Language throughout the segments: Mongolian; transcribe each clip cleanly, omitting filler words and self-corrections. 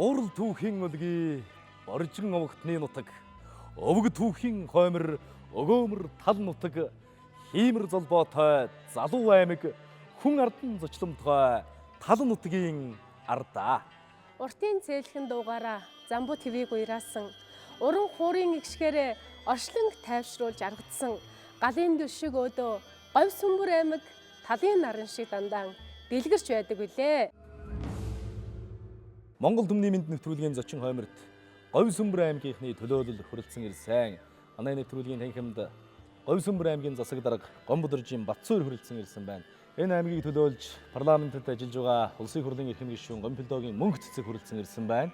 Уурал түүхийн өлгий оржин овогтны нутаг, өвөг түүхийн хоймор өгөөмөр тал нутаг, хиймэр золбоотой залуу аймаг, хүн ардан зочломтгой тал нутгийн ардаа. Уртын цээлхэн дуугаараа замбуу твийг уйраасан, уран хуурын игшгээрээ оршлонг тайвшруулж аргадсан галын дэв шиг өдөө Говьсүмбэр аймаг талын наран шиг дандаан дэлгэрч байдаг үлээ. Монгол түмний мэнд нэвтрүүлгийн зочин хойморт Говьсүмбэр аймгийнхны төлөөлөл хүрэлцэн ирсэн. Манай нэвтрүүлгийн танхимд Говьсүмбэр аймгийн засаг дарга Гомбодоржийн Батцуур хүрэлцэн ирсэн байна. Энэ аймгийг төлөөлж парламентэд ажиллаж байгаа улсын хурлын эрхэм гишүүн Гомбилдогийн мөнгө цэцэг хүрэлцэн ирсэн байна.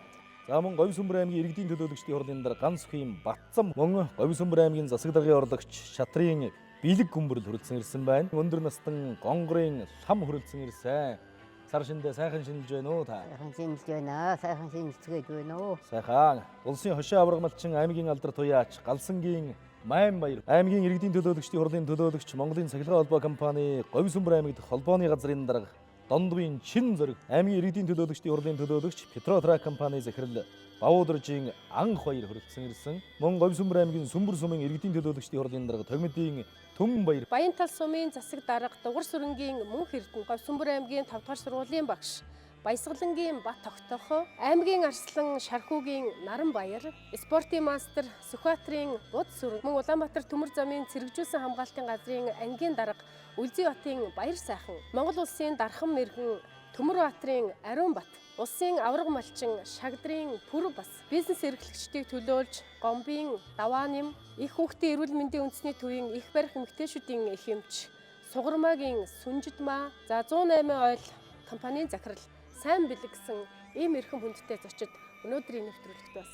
За мөн Говьсүмбэр аймгийн иргэдийн төлөөлөгчдийн хурлын дараа ганц үхийн Батцам мөн Говьсүмбэр аймгийн засаг даргын орлогч Шатрын бэлэг гүмбэрл хүрэлцэн ирсэн байна. Өндөр настан гонгорын лам хүрэлцэн ирсэн. Сар шиндээ сайхан шинжилж байна уу та? Сайхан шинжилж байна. Сайхан шинжилгээд байна уу? Сайхан. Улсын хошин аврагмалчин аймгийн алдар туяач Галсангийн Майн баяр аймгийн иргэдийн төлөөлөгчдийн хурлын төлөөлөгч Монголын цахилгаан холбоо компани Говьсүмбэр аймагт холбооны газрын дарга Дондвын чин зориг аймгийн иргэдийн төлөөлөгчдийн хурлын төлөөлөгч Петротрак компани захирал Бавуудоржийн анх баяр хүрэлцэн ирсэн. Мөн Говьсүмбэр аймгийн Сүмбэр сумын иргэдийн төлөөлөгчдийн хурлын дарга Томидын Түм баяр Баянтал сумын засаг дарга Дугар сүрэнгийн Мөнх Эрдэнэ Говьсүмбэр аймгийн 5 дахь сургуулийн багш Баясгалангийн Бат Тогтох, аймгийн Арслан Шархуугийн Наран баяр, спортын мастер Сүхбаатарын Буд сүрэг, мөн Улаанбаатар төмөр замын цэрэгжүүлсэн хамгаалтын газрын ангийн дарга Үлзий Батын Баяр сайхан, Монгол улсын дархан мэргэн Төмөр Баатрын Ариун Бат, улсын авраг малчин Шагдрын Пүр бас бизнес эрхлэгчдийг төлөөлж Гомбын Давааним, их хүүхдийн эрүүл мэндийн үндэсний төвийн их барих эмэгтэйчүүдийн их эмч, Сугармаагийн Сүнжидмаа, за 108 ойл компанийн захирал сайн бэлэгсэн ийм эрхэм хүндтэй зочид өнөөдрийн нэвтрүүлэгт бас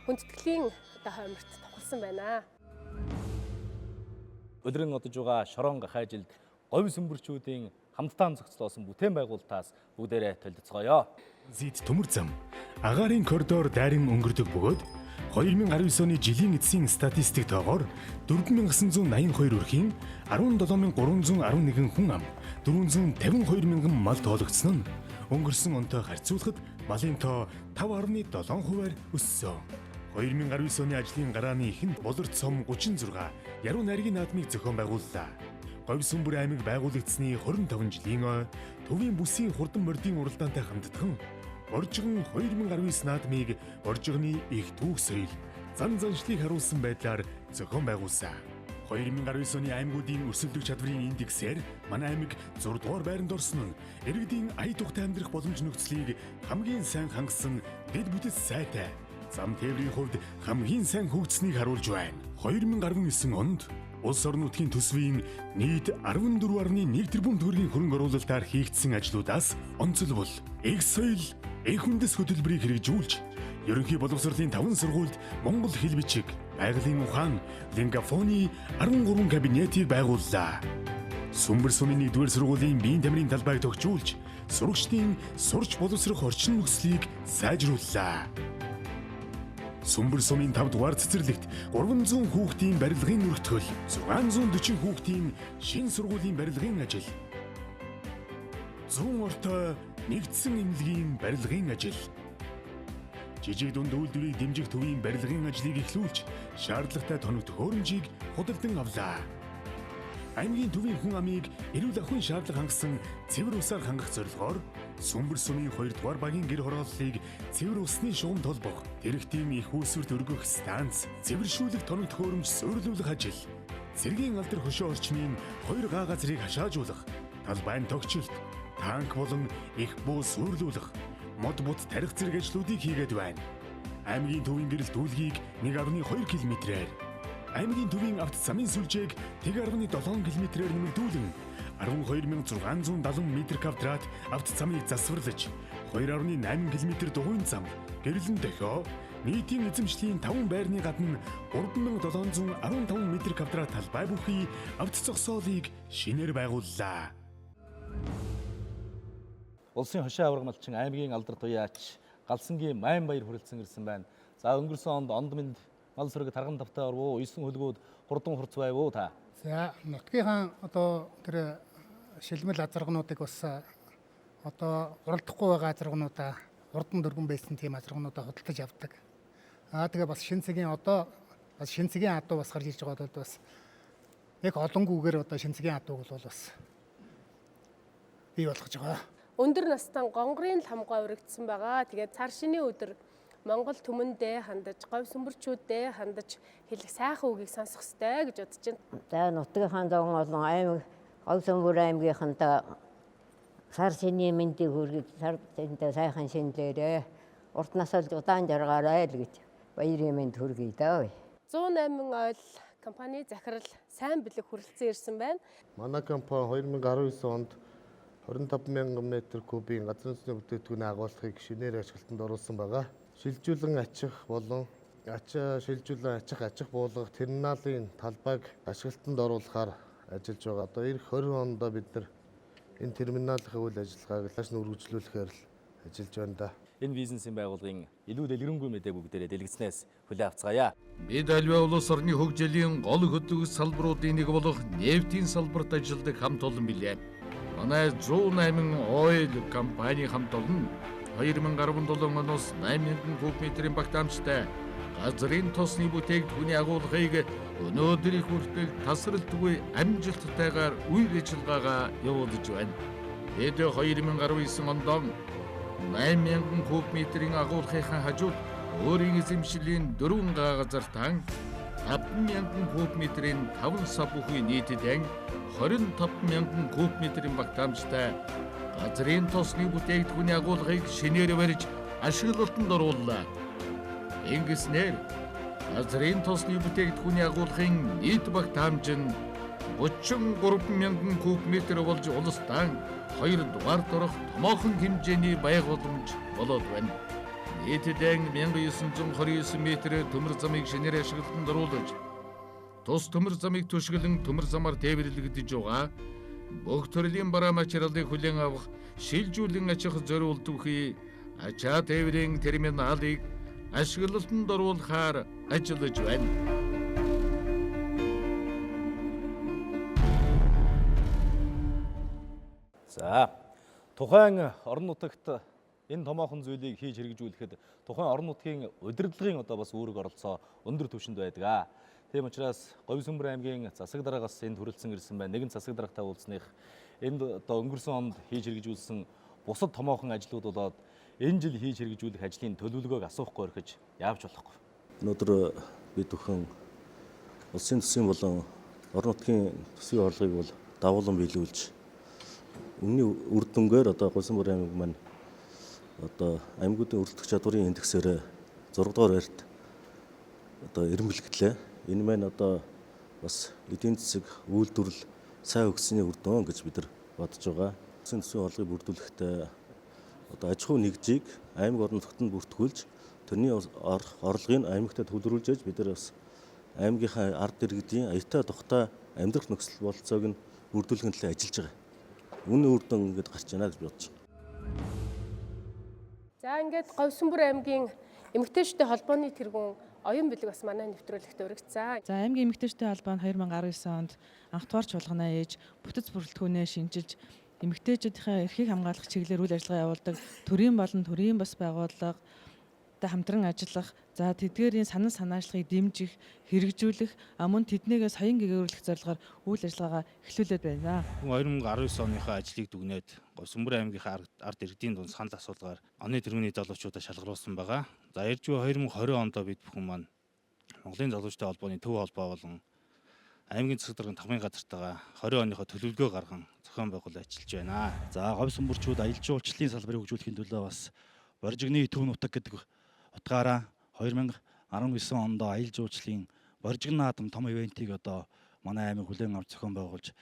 хүндэтгэлийн хойморт тохирсон байна. Өдрийн одож байгаа шорон гахайжилд Говьсүмбэрчүүдийн хамтдаа зохицлоосон бүтээн байгуулалтаас бүгдээрээ толилцгоё. Зид төмөр зам агаарын коридор дайран өнгөрдөг бөгөөд 2019 оны жилийн эцсийн статистик тоогоор 4982 өрхийн 17311 хүн ам 452 мянган мал тоологдсон нь өнгөрсөн онтой харьцуулахад малын тоо 5.7%-аар өссөн. 2019 оны ажлын гарааны эхэнд болорт сум 36 яруу найргийн наадмыг зохион байгууллаа. Говьсүмбэр аймаг байгуулагдсны 25 жилийн ой төвийн бүсийн хурдан мордын уралдаантай хамтдаган оржигон 2019 наадмыг оржигны их түүх соёл зан заншлыг харуулсан байдлаар зохион байгуулсан. 2019 оны аймагуудын өрсөлдөх чадварын индексээр манай аймаг 6 дугаар байранд орсон нь иргэдийн ая тухтай амьдрах боломж нөхцөлийг хамгийн сайн хангасан дэд бүтэц сайтай зам тээврийн хувьд хамгийн сайн хөгжсөнийг харуулж байна. 2019 онд улс орон нутгийн төсвийн нийт 14.1 тэрбум төгрөгийн хөрөнгө оруулалтаар хийгдсэн ажлуудаас онцлбол их соёл, их үндэс хөтөлбөрийг хэрэгжүүлж, ерөнхий боловсролын 5 сургуульд Монгол хэл бичиг, байгалийн ухаан, лингафоны 13 кабинетийг байгууллаа. Сүмбэр сумын 1-р сургуулийн биеийн тамирын талбайг төгжүүлж, сурагчдын сурч боловсрох орчин нөхцөлийг сайжрууллаа. Сүмбэр сумын 5 дугаар цэцэрлэгт 300 хүүхдийн барилгын өргөтгөл, 640 хүүхдийн шинэ сургуулийн барилгын ажил, 100 ортой нэгдсэн эмнэлгийн барилгын ажил, жижиг дунд үйлдвэрийг дэмжих төвийн барилгын ажлыг эхлүүлж, шаардлагатай тоног төхөөрөмжийг худалдан авлаа. Аймгийн төвийн хүн амыг эрүүл ахуйн шаардлага хангасан цэвэр усаар хангах зорилгоор Сүмбэр сумын 2 дугаар багийн гэр хорооллыг цэвэр усны шугам толбох, тэрэгтийн их үүсвэрт өргөх станц, цэвэршүүлэх тоног төхөөрөмж суйрлуулах ажил, цэргийн алдар хөшөө орчмын 2 га газрыг хашаажуулах, талбайн тогтчлт, танк болон их буу суйрлуулах, мод бут тарих зэрэг ажлуудыг хийгээд байна. Аймгийн төвийн гэрэл дүүлгийг 1.2 км-ээр, аймгийн төвийн авто замын сүлжээг 1.7 км-ээр нэмэгдүүлэн 12670 м2 авто замыг засварлаж 2.8 км дугуйн зам, гэрлэн дохио, нийтийн эзэмшлийн 5 байрны гадна 3715 м2 талбай бүхий авто зогсоолыг шинээр байгууллаа. Улсын хошин аврагмалчин аймгийн алдар туяач Галсангийн Майн баяр хүрэлцэн ирсэн байна. За өнгөрсөн онд мэнд мал сүрэг тарган тавтай орвоо 9 хөлгүүд хурдан хурц байв уу та? За нутгийнхаа одоо тэр шилмэл азаргнуудыг бас одоо уралдахгүй байгаа азаргнуудаа урдан дөрвөн байсан тийм азаргуунуудаа худалдаж авдаг. Тэгээ бас шинэ цагийн одоо бас шинэ цагийн адуу бас гарч ирж байгаа бол бас яг олонгүйгээр одоо шинэ цагийн адууг бол бас бий болгож байгаа. Өндөр настан гонгорын ламгай урагдсан байгаа. Тэгээд цар шинийн өдөр Монгол түмэндээ хандаж, говьсүмбэрчүүдээ хандаж хэлэх сайхан үгийг сонсох ёстой гэж бодож байна. За нутгийн зовон олон аймаг Говьсүмбэр аймгийнхантай сар шинийн мэндийг хүргэж сар шинтэй сайхан шинлээрээ урт насалж удаан жаргаарай л гэж баярын мэнд хүргэе даа. 108 ойл компани захирал сайн бэлэг хүрэлцэн ирсэн байна. Манай компани 2019 онд 25,000 м3-ийн газар нутгийн бүтээгдэхүүний агуулгыг шинээр ашиглалтанд оруулсан байгаа. Шилжүүлэн ачих болон ачих буулгах терминалын талбайг ашиглалтанд оруулахаар ажиллаж байгаа. Одоо эх 20 онд бид нар энэ терминалын үйл ажиллагааг цааш нь үргэлжлүүлэхээр л ажиллаж байна да. Энэ бизнесийн байгууллагын илүү дэлгэрэнгүй мэдээг бүгдээрээ дэлгэцнээс хүлээн авцгаая. Бид альва улс орны хөгжлийн гол хөдөлгөөн салбаруудын нэг болох нефтийн салбарт ажилладаг хамт олон билээ. Манай 108 ойл компани хамт олон 2017 оноос 8,000 куб.м багтаамжтай газрын тосны бүтээгдэхүүний агуулгыг өнөөдрийн хүртэл тасралтгүй амжилттайгаар үйл ажиллагаагаа явуулж байна. Бид 2019 онд 8,000 куб.м агуулгынхаа хажууд өөрийн эзэмшлийн 4 газартан 5,000 куб.м 5 сав бүхий нийтэд 25,000 куб.м багтаамжтай газрын тосны бүтээгдэхүүний агуулгыг шинээр барьж ашиглалтанд орууллаа. Ингэснээр газрын тосны бүтээгдэхүүний агуулгын нийт багтаамж нь 33,000 куб.м болж улсдаа 2 дугаарт орох томоохон хэмжээний байгууламж болоод байна. Нийтдээ 1929 м төмөр замыг шинээр ашиглалтанд оруулж, тус төмөр замыг түшгэлэн төмөр замаар тээвэрлэгдэж байгаа бүх төрлийн бараа материалыг хүлээн авах, шилжүүлэн ачих зориулт бүхий ачаа тээврийн терминалыг ашиглалтанд оруулахаар ажиллаж байна. За, тухайн орон нутагт энэ томоохон зүйлийг хийж хэрэгжүүлэхэд тухайн орон нутгийн удирдлагын одоо бас үүрэг оролцоо өндөр түвшинд байдаг. Тийм учраас Говьсүмбэр аймгийн засаг дараагаас энд хүрэлцэн ирсэн байна. Нэгэн засаг даргатай уулзсных энд одоо өнгөрсөн онд хийж хэрэгжүүлсэн бусад томоохон ажлууд болоод энэ жил хийж хэрэгжүүлэх ажлын төлөвлөгөөг асуухгүй орхиж яавч болохгүй. Өнөөдөр бид бүхэн улсын төсвийн болон орон нутгийн төсвийн орлогыг бол давуулан биелүүлж өмнө үр дүнгээр одоо Говьсүмбэр аймаг маань одоо аймагуудын өрөлдөх чадварын индексээр 6 дугаар байрт одоо ирэмбэлгэлээ. Энэ маань одоо бас эдийн засаг үйлдвэрлэл сайн өгсөний үр дүн гэж бид нар бодож байгаа. Улсын төсвийн орлогыг бүрдүүлэхдээ одоо аж ахуй нэгжийг аймаг орон нутгад бүртгүүлж тэрний орлогыг аймагтаа төвлөрүүлж ээж бид нар бас аймгийнхаа ард иргэдийн аятай тухтай амьдрах нөхцөл бололцоог нь бүрдүүлэхин төлөө ажиллаж байгаа. Үнэн үр дүн ингээд гарч байна гэж бодож байна. За ингээд Говьсүмбэр аймгийн эмэгтэйчүүдийн холбооны тэргүүн оюун бэлэг бас манай нэвтрүүлэгт өргөцсөн. За аймгийн эмэгтэйчүүдийн холбоо нь 2019 онд анх дугаар чуулганаа ээж бүтэц бүрэлдэхүүнээ шинжилж эмэгтэйчүүдийн эрхийг хамгаалах чиглэлээр үйл ажиллагаа явуулдаг төрийн болон төрийн бас байгууллага хамтран ажиллах, за тэдгээрийн санал санаачлагыг дэмжих, хэрэгжүүлэх, мөн тэднийгээ соён гээгүүрлэх зорилгоор үйл ажиллагаагаа эхлүүлээд байна. 2019 оныхоо ажлыг дүгнээд Говьсүмбэр аймгийнхаа ард иргэдийн дунд санал асуулгаар оны тэргүүний залуучуудаа шалгаруулсан байгаа. За ирж буй 2020 онд бид бүхэн маань Монголын залуучуудын холбооны төв холбоо болон аймгийн засаг даргын тавгын газартайгаа 20 оныхоо төлөвлөгөө гарган зохион байгуул ажиллаж байна. За Говьсүмбэрчүүд аялал жуулчлалын салбарыг хөгжүүлэхийн төлөө бас Боржигны төв нутаг гэдэг утгаараа 2019 онд аялал жуулчлалын Боржигны наадам том ивентийг одоо манай аймаг хүлээн авч зохион байгуулж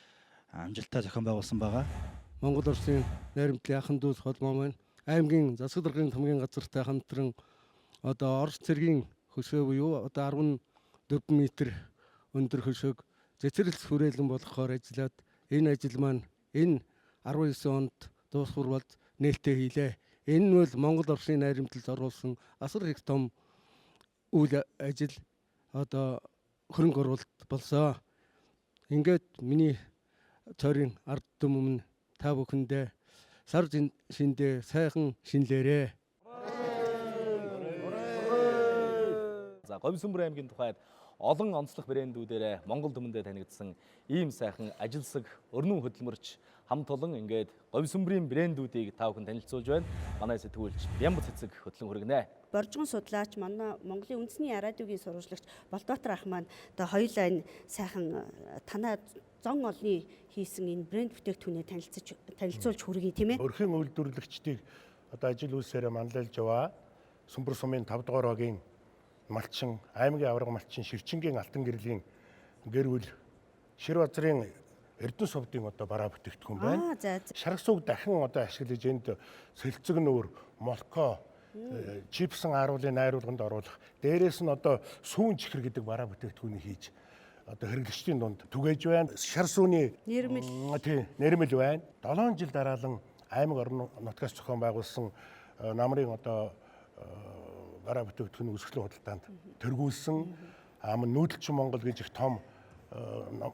амжилттай зохион байгуулсан байгаа. Монгол Улсын найрамдлын ахын дүүс холбоо маань аймгийн засаг даргын хамгийн газартай хамтран одоо орос цэргийн хөшөө буюу одоо 14 м өндөр хөшөөг цэцэрлэх хүрээлэн болгохоор ажиллаад энэ ажил маань энэ 19 онд дуусгар болж нээлттэй хийлээ. Энэ нь бол Монгол Улсын найрамдлалд оруулсан асар их том үйл ажил одоо хөрөнгө оруулалт болсон. Ингээд миний цорын ард түмэн та бүхэндээ сар шиндээ сайхан шинлээрээ. За Говьсүмбэр аймгийн тухайд олон онцлог брэндүүдээр Монгол түмэндээ танигдсан ийм сайхан ажилсаг өрнөн хөдөлмөрч хамт олон ингээд Говьсүмбэрийн брэндүүдийг та бүхэн танилцуулж байна. Манай сэтгүүлч Бямб цэцэг хөтлөн хүргэнэ. Боржгон судлаач манай Монголын үндэсний радиогийн сурвалжлагч Болдбаатар ах маань одоо хоёулаа энэ сайхан танаа зон олны хийсэн энэ брэнд бүтээгдэхүүнээ танилцуулж хүргэе тийм ээ. Өрхийн үйлдвэрлэгчдийг одоо ажил үйлсээрээ манлайлж яваа Сүмбэр сумын 5 дугаар багийн малчин, аймгийн аварга малчин Ширчингийн алтан гэрлийн гэр бүл Шир базрын Эрдэнэ сувдын одоо бараа бүтээгдэхүүн байна. Шарах сүг дахин одоо ашиглаж энд сэлцэг нүүр, молко, чипсэн ааруулын найруулганд оруулах, дээрээс нь одоо сүүн чихэр гэдэг бараа бүтээгдэхүүнийг хийж одоо хэрэглэгчдийн дунд түгээж байна. Шар сүүний нэрмэл байна. 7 жил дараалан аймаг орон нутгаас зохион байгуулсан намрын одоо бараа бүтээгдэхүүний үсгэлэн худалдаанд тэргүүлсэн нүүдэлчин Монгол гэж их том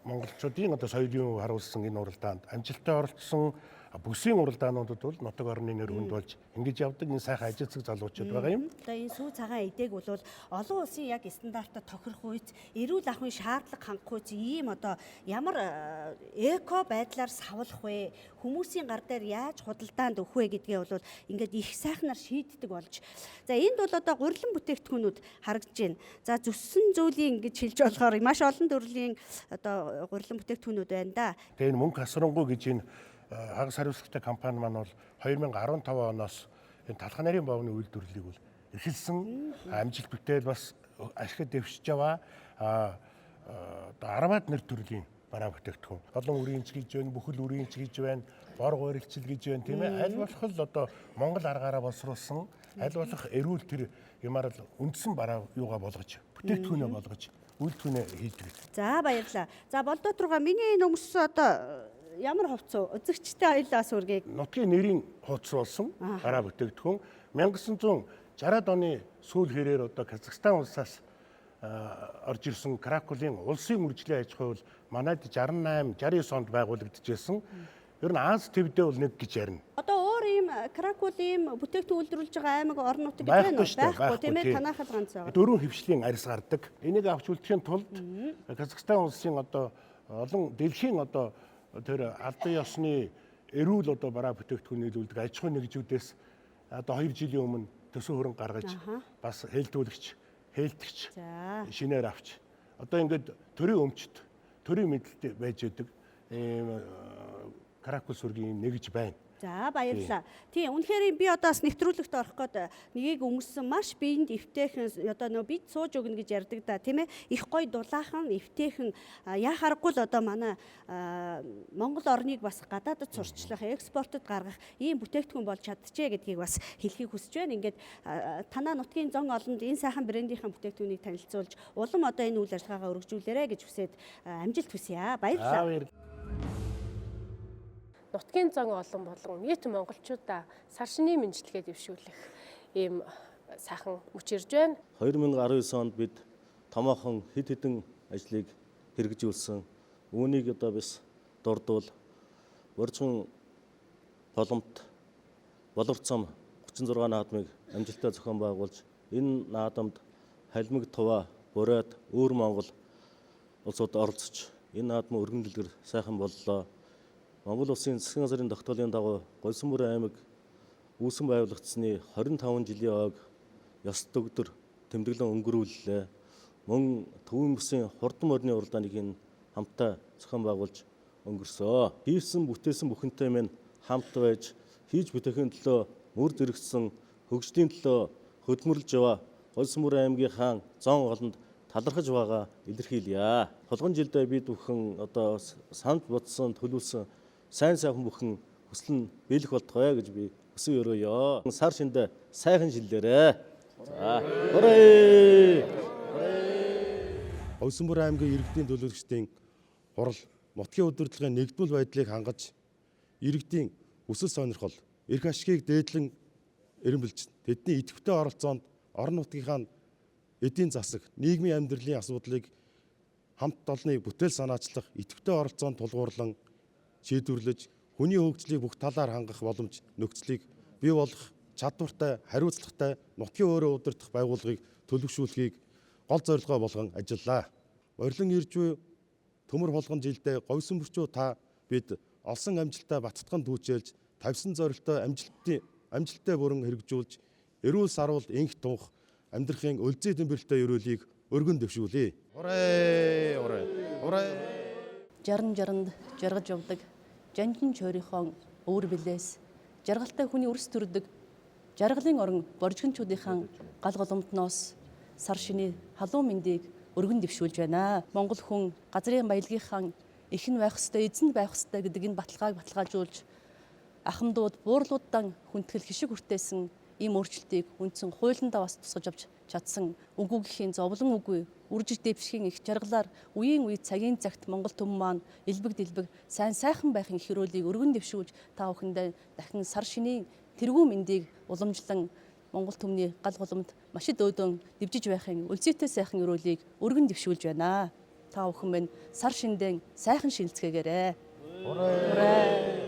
монголчуудын одоо соёлын харуулсан энэ уралдаанд амжилттай оролцсон бүсийн уралдаануудад бол нутаг орны нэр хүнд болж ингэж явдаг энэ сайхан ажилтсаг залуучууд байгаа юм. Одоо энэ сүү цагаан эдэг бол олон улсын яг стандартад тохирох үйц, эрүүл ахуйн шаардлага хангах үйц ийм одоо ямар эко байдлаар савлах вэ? Хүмүүсийн гар дээр яаж худалдаанд өгөх вэ гэдгээ бол ингээд их сайхнаар шийддэг болж. За энд бол одоо гурилан бүтээгдэхүүнүүд харагдаж байна. За зүссэн зүйлийн ингэж хэлж болохоор маш олон төрлийн одоо гурилан бүтээгдэхүүнүүд байна да. Тэгээ энэ мөнгө хасрангуй гэж энэ хагас хариуцлагатай компани маань бол 2015 оноос энэ талхай нарийн боовны үйлдвэрлэлийг бол эхэлсэн амжилт бүтээл бас ашигт дэвшиж яваа. Араваад нэр төрлийн бараа бүтээгдэхүүн. Олон үрийнч гэж байна, бүхэл үрийнч гэж байна, бор гуйрэлчил гэж байна тийм ээ. Аль болох л одоо Монгол аргаараа боловсруулсан, аль болох эрүүл тэр юмар л үндсэн бараа юугаа болгож, бүтээгдэхүүнээ болгож, үйлдвэрнээ хийдэг. За баярлалаа. За Болдбаатар миний энэ өмссөн одоо ямар хувцс уу? Үзэгчтэй хоёлаас үргэе. Нутгийн нэрийн хувцс болсон бараа бүтээгдэхүүн 1960-ад оны сүүл хэрээр одоо Казахстан улсаас орж ирсэн Кракулын улсын үржлийн аж ахуй бол манайд 69 онд байгуулагдчихсэн. Ер нь Аз твдээ бол нэг гэж ярина. Одоо өөр ийм Кракул ийм бүтээгдэхүүн үйлдвэрлэж байгаа аймаг орон нутаг гэж байна уу? Байхгүй тийм ээ, танахад ганц байгаа. 4 хөвшлийн арьс гардаг. Энийг авч үлдэхийн тулд Казахстан улсын одоо олон дэлхийн одоо тэр албан ёсны эрүүл одоо бараа бүтээгдэхүүн нийлүүлдэг аж ахуйн нэгжүүдээс одоо 2 жилийн өмнө төсөв хөрөнгө гаргаж бас хэлтүүлэгч, хэлтгч шинээр авч одоо ингээд төрийн өмчт, төрийн мэдлэлтэй байж байдаг Кракул сүргийн нэгж байна. За баярлалаа. Тийм үнэхээр би одоо бас нэвтрүүлэгт орох гээд нэгийг өмссөн маш биеинд эвтэйхэн одоо нөө бид сууж өгнө гэж ярьдаг да тийм ээ. Их гоё дулаахан эвтэйхэн яхааргүй л одоо манай Монгол орныг бас гадаадд сурчлах, экспортод гаргах ийм бүтээгдэхүүн болж чадчихэ гэдгийг бас хэлхийг хүсэж байна. Ингээд танаа нутгийн зон олонд энэ сайхан брэндийнхэн бүтээгдэхүүнийг танилцуулж улам одоо энэ үйл ажиллагаагаа өргөжүүлээрэ гэж хүсээд амжилт хүсье. Баярлалаа. Нутгийн зон олон болон нийт монголчуудаа сар шинийн мэндчилгээ дэвшүүлэх ийм сайхан мөч ирж байна. 2019 онд бид томоохон хэд хэдэн ажлыг хэрэгжүүлсэн. Үүнийг одоо bis дурдвал Боржгон боломт боловцом 36 наадмыг амжилттай зохион байгуулж энэ наадамд халимаг туваа, бурайд, өөр Монгол улсууд оролцож энэ наадмын өргөн дэлгэр сайхан боллоо. Монгол улсын засгийн газрын тогтоолын дагуу Говьсүмбэр аймаг үүсэн байгуулагдсны 25 жилийн ойг ёс төгдөр тэмдэглэн өнгөрүүллээ. Мөн төвийн бүсийн хурдан морины уралдааныг хамтдаа зохион байгуулж өнгөрсөө. Хийсэн бүтээсэн бүхэнтэй минь хамт байж хийж бүтээхийн төлөө мөр зэрэгцсэн хөгжлийн төлөө хөдөлмөрлж яваа Говьсүмбэр аймгийн хаан зон олонд талархаж байгаа илэрхийлье. Тулгын жилдээ бид бүхэн одоо санд бодсон төлөвлөсөн сайн сайхан бүхэн хүсэл нь биелэх болтугай гэж би өсөө өрөөё. Сар шиндээ сайхан жилээрээ. За. Говьсүмбэр аймгийн иргэдийн төлөөлөгчдийн хурал нутгийн удирдлагын нэгдмэл байдлыг хангаж иргэдийн хүсэл сонирхол, эрх ашигыг дээдлэн эренбэлж тэдний идэвхтэй оролцоонд орон нутгийнхаа эдийн засаг, нийгмийн амьдралын асуудлыг хамт олонны бүтээл санаачлах идэвхтэй оролцоонд тулгуурлан шийдвэрлэж хүний хөгжлийг бүх талаар хангах боломж нөхцөлийг бий болгох чадвартай, хариуцлагатай нутгийн өөрөө удирдах байгууллагыг төлөвшүүлэхийг гол зорилгоо болгон ажиллаа. Урилан ирж буй төмөр болгон жилдээ говьсүмбэрчүү та бид олсон амжилтаа бацтган дүүчээлж тавьсан зорилтоо амжилттай бүрэн хэрэгжүүлж эрүүл саруул инх тунх амьдрахын өлзий тэмбэлтэй өрөөлийг өргөн дэвшүүлье. Урай урай урай. Жаранд жаргаж явдаг жанжин чойрынхон өвөр билээс жаргалтай хүний өрс төрдөг жаргалын орон боржигчдынхаа гал голомтноос сар шиний халуун мэндийг өргөн дэвшүүлж байна. Монгол хүн газрын баялагийнхаа ихэн байх ёстой, эзэн байх ёстой гэдэг энэ баталгаажуулж ахмадууд буурлуудаа хүндэтгэл хишиг хүртээсэн ийм өөрчлөлтийг үндсэн хуулиндаа бас тусгаж авч чадсан үгүй гэхийн зовлон үгүй үржиж дэвшгийн их жаргалаар үеийн үе цагийн цагт Монгол төм маань элбэг дэлбэг сайн сайхан байхын хөрөөлийг өргөн дэвшүүлж та бүхэндээ дахин сар шинийн тэргүү мэндийг уламжлан Монгол төмний гал голомт машид өөдөн дивжиж байхын өлзийтэй сайхан өрөөлийг өргөн дэвшүүлж байна. Та бүхэн минь сар шиндэн сайхан шинэлцгээгээрэй. Урай.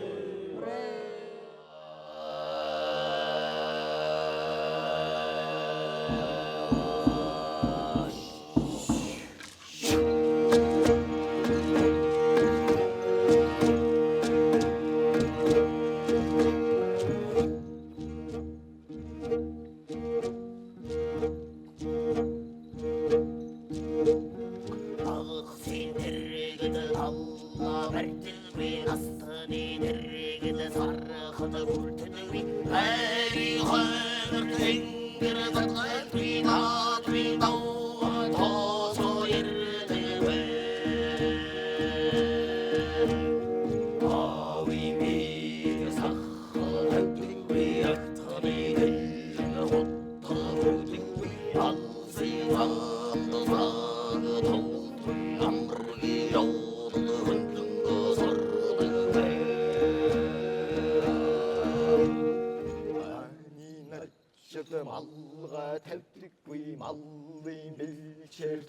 малга тавдаггүй малын бэлчээр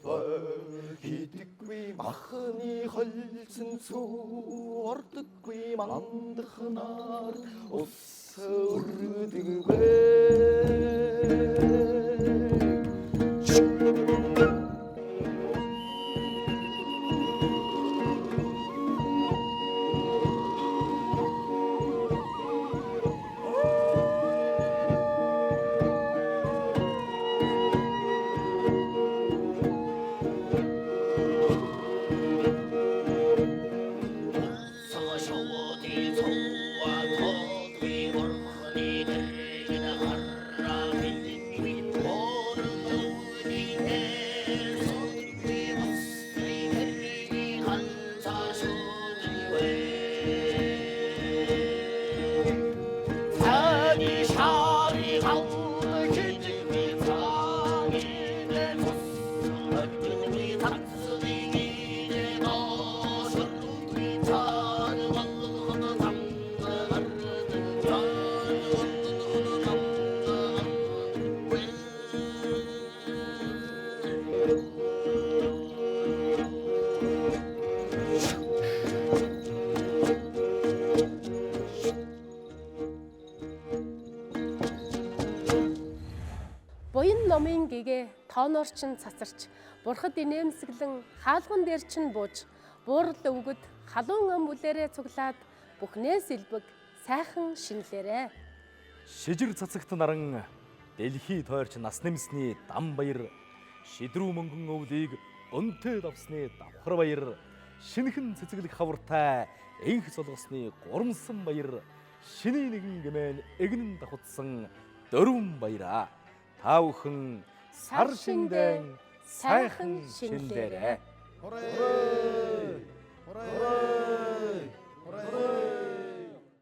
хийдэггүй махны холсон сүү ордоггүй мандахнаар ус өрдөггүй Буян номын гэгээ тооноор чин цацарч, бурхад инээмсэглэн хаалган дээр чин бууж, буурал өвгөд халуун ам үлээрээ цуглаад бүхнээс илбэг сайхан шинэлээрэ. Шижир цацагт наран дэлхий тойрч нас нэмсний дам баяр, шидрүү мөнгөн өвлийг өнтөө давсны давхар баяр, шинхэн цэцэглэх хавартай энх солгосны гурамсан баяр, шиний нэгэн гэмээн эгнэн давхудсан дөрвөн баяраа. Та бүхэн сар шиндэн сайхан шинэлээрэ. Урай! Урай!